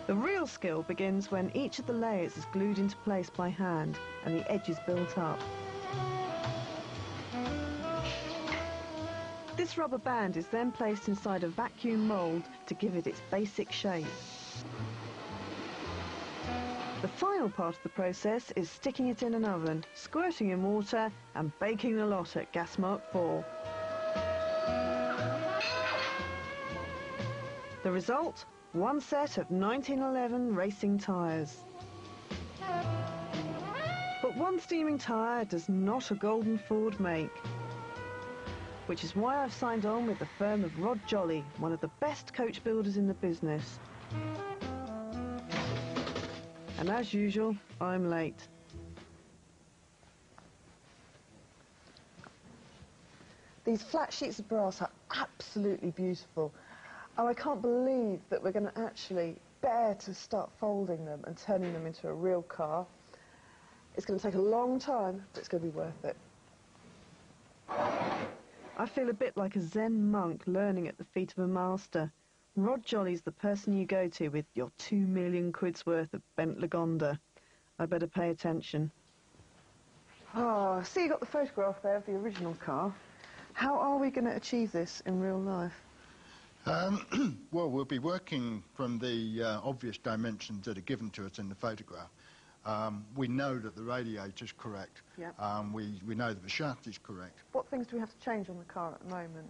The real skill begins when each of the layers is glued into place by hand and the edges built up. This rubber band is then placed inside a vacuum mould to give it its basic shape. The final part of the process is sticking it in an oven, squirting in water and baking the lot at gas mark 4. The result? One set of 1911 racing tyres. But one steaming tyre does not a golden Ford make. Which is why I've signed on with the firm of Rod Jolly, one of the best coach builders in the business. And as usual, I'm late. These flat sheets of brass are absolutely beautiful. Oh, I can't believe that we're going to actually bear to start folding them and turning them into a real car. It's going to take a long time, but it's going to be worth it. I feel a bit like a Zen monk learning at the feet of a master. Rod Jolly's the person you go to with your 2 million quid's worth of bent Lagonda. I better pay attention. Oh, see, you got the photograph there of the original car. How are we going to achieve this in real life? Well, we'll be working from the obvious dimensions that are given to us in the photograph. We know that the radiator's correct. Yep. We know that the shaft is correct. What things do we have to change on the car at the moment?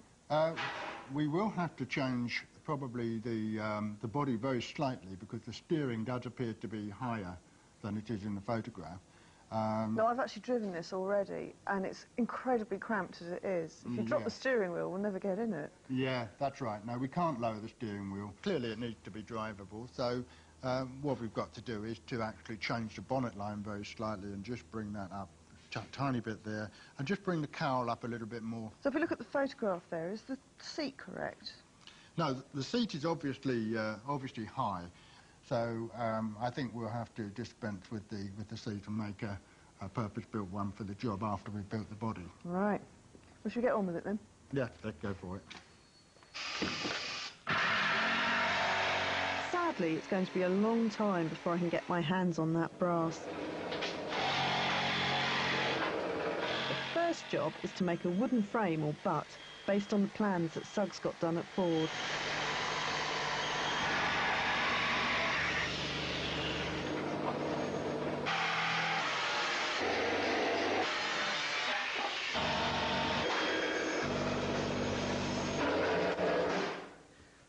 We will have to change probably the body very slightly because the steering does appear to be higher than it is in the photograph. No, I've actually driven this already, and it's incredibly cramped as it is. If you drop the steering wheel, we'll never get in it. Yeah, that's right. No, we can't lower the steering wheel. Clearly, it needs to be drivable. So what we've got to do is to actually change the bonnet line very slightly and just bring that up a tiny bit there, and just bring the cowl up a little bit more. So if we look at the photograph there, is the seat correct? No, the seat is obviously high. So I think we'll have to dispense with the seat and make a purpose-built one for the job after we've built the body. Right. Well, should we get on with it then? Yeah, let's go for it. Sadly, it's going to be a long time before I can get my hands on that brass. The first job is to make a wooden frame or butt based on the plans that Suggs got done at Ford.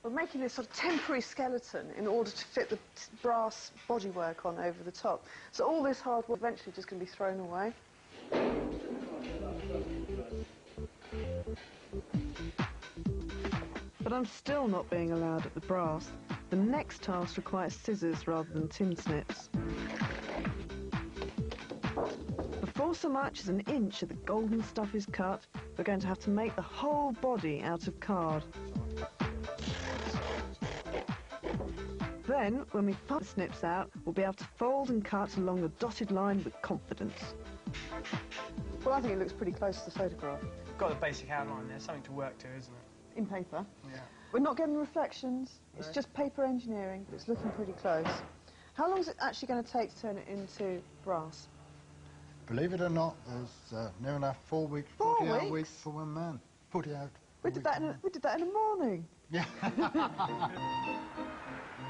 We're making this sort of temporary skeleton in order to fit the brass bodywork on over the top. So all this hard work eventually just going to be thrown away. But I'm still not being allowed at the brass. The next task requires scissors rather than tin snips. Before so much as an inch of the golden stuff is cut, we're going to have to make the whole body out of card. Then, when we pop the snips out, we'll be able to fold and cut along the dotted line with confidence. Well, I think it looks pretty close to the photograph. Got a basic outline there, something to work to, isn't it? In paper. Yeah. We're not getting reflections, it's just paper engineering, but it's looking pretty close. How long is it actually going to take to turn it into brass? Believe it or not, there's near enough 4 weeks, 40-hour weeks for one man. 40 hours. We did that in a morning. Yeah.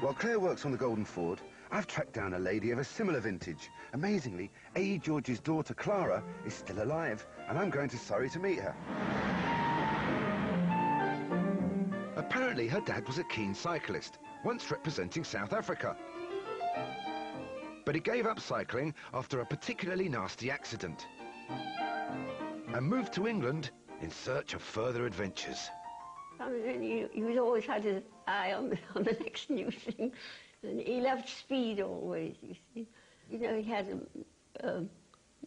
While Claire works on the Golden Ford, I've tracked down a lady of a similar vintage. Amazingly, A. George's daughter, Clara, is still alive, and I'm going to Surrey to meet her. Apparently, her dad was a keen cyclist, once representing South Africa. But he gave up cycling after a particularly nasty accident and moved to England in search of further adventures. I mean, he always had his eye on the next new thing, and he loved speed always, you see. You know, he had a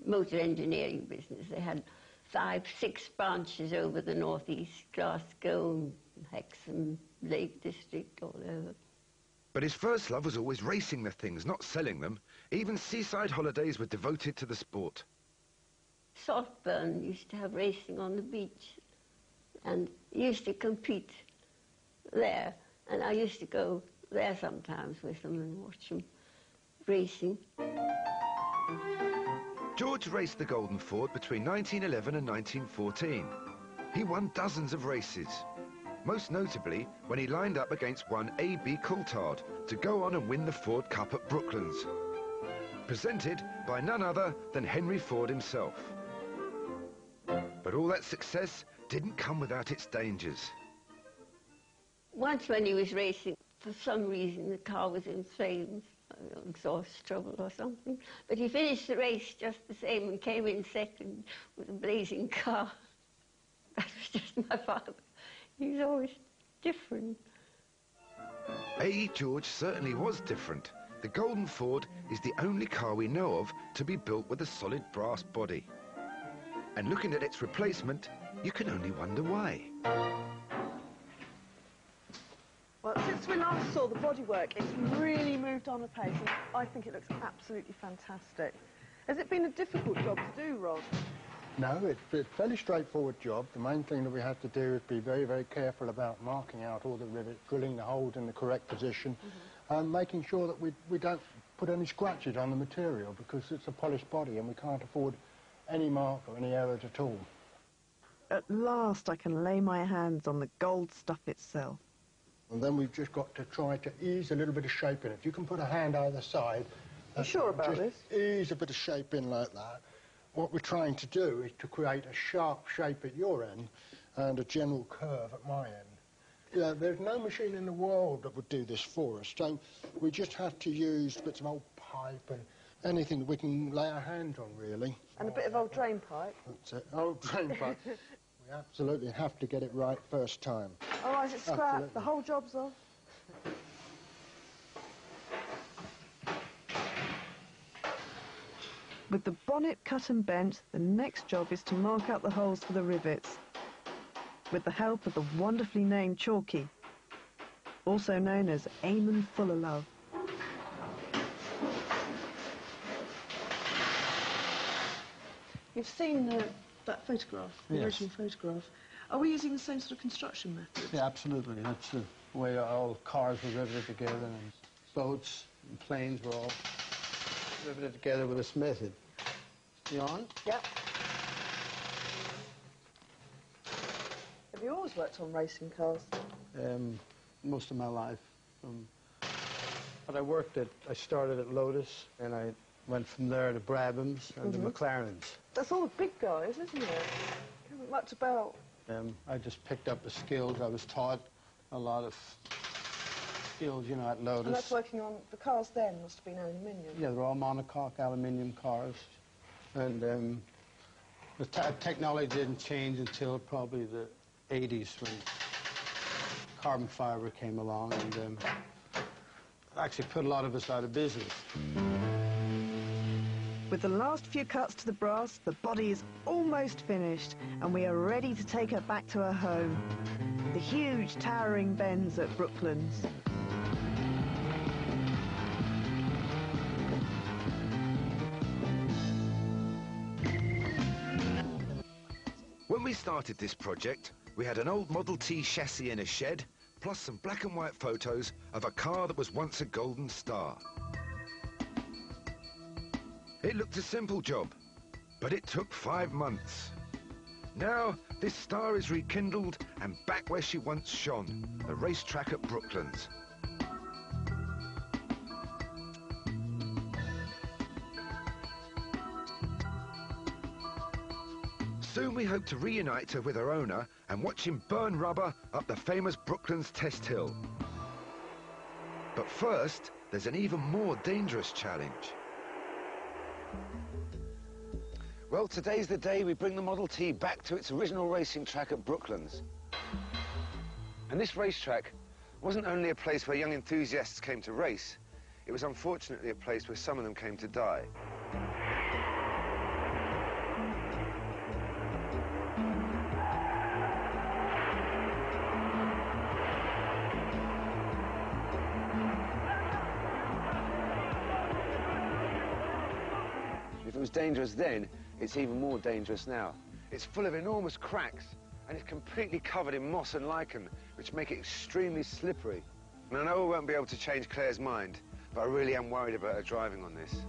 motor engineering business. They had 5, 6 branches over the northeast, Glasgow, Hexham, Lake District, all over. But his first love was always racing the things, not selling them. Even seaside holidays were devoted to the sport. Saltburn used to have racing on the beach, and he used to compete there. And I used to go there sometimes with them and watch them racing. George raced the Golden Ford between 1911 and 1914. He won dozens of races, most notably when he lined up against one A.B. Coulthard to go on and win the Ford Cup at Brooklands, presented by none other than Henry Ford himself. But all that success didn't come without its dangers. Once when he was racing, for some reason the car was in flames, exhaust trouble or something, but he finished the race just the same and came in second with a blazing car. That was just my father. He was always different. George certainly was different. The Golden Ford is the only car we know of to be built with a solid brass body. And looking at its replacement, you can only wonder why. Well, since we last saw the bodywork, it's really moved on apace, and I think it looks absolutely fantastic. Has it been a difficult job to do, Rod? No, it's a fairly straightforward job. The main thing that we have to do is be very, very careful about marking out all the rivets, drilling the holes in the correct position, and making sure that we don't put any scratches on the material, because it's a polished body and we can't afford any mark or any errors at all. At last I can lay my hands on the gold stuff itself. And then we've just got to try to ease a little bit of shape in it. If you can put a hand either side... You sure about this? Ease a bit of shape in like that. What we're trying to do is to create a sharp shape at your end and a general curve at my end. Yeah, there's no machine in the world that would do this for us, so we just have to use bits of old pipe and anything that we can lay our hands on, really. And a bit of old drain pipe. That's it, old drain pipe. We absolutely have to get it right first time. Oh, is it scrap? Absolutely. The whole job's off? With the bonnet cut and bent, the next job is to mark out the holes for the rivets, with the help of the wonderfully named Chalky, also known as Eamon Fullerlove. You've seen that photograph, the original photograph. Are we using the same sort of construction method? Yeah, absolutely. That's the way all cars were riveted together, and boats and planes were all riveted together with this method. You on? Yep. Have you always worked on racing cars? Most of my life. But I started at Lotus, and I went from there to Brabhams and the McLarens. That's all the big guys, isn't it? Isn't much about... I just picked up the skills. I was taught a lot of skills, you know, at Lotus. And that's working on... The cars then must have been aluminium. Yeah, they're all monocoque aluminium cars. And the technology didn't change until probably the 80s when carbon fibre came along and actually put a lot of us out of business. With the last few cuts to the brass, the body is almost finished, and we are ready to take her back to her home, the huge towering bends at Brooklands. When we started this project, we had an old Model T chassis in a shed, plus some black and white photos of a car that was once a Golden Star. It looked a simple job, but it took 5 months. Now, this star is rekindled and back where she once shone, the racetrack at Brooklands. Soon we hope to reunite her with her owner and watch him burn rubber up the famous Brooklands Test Hill. But first, there's an even more dangerous challenge. Well, today's the day we bring the Model T back to its original racing track at Brooklands. And this racetrack wasn't only a place where young enthusiasts came to race, it was unfortunately a place where some of them came to die. If it was dangerous then, it's even more dangerous now. It's full of enormous cracks, and it's completely covered in moss and lichen, which make it extremely slippery. And I know we won't be able to change Claire's mind, but I really am worried about her driving on this.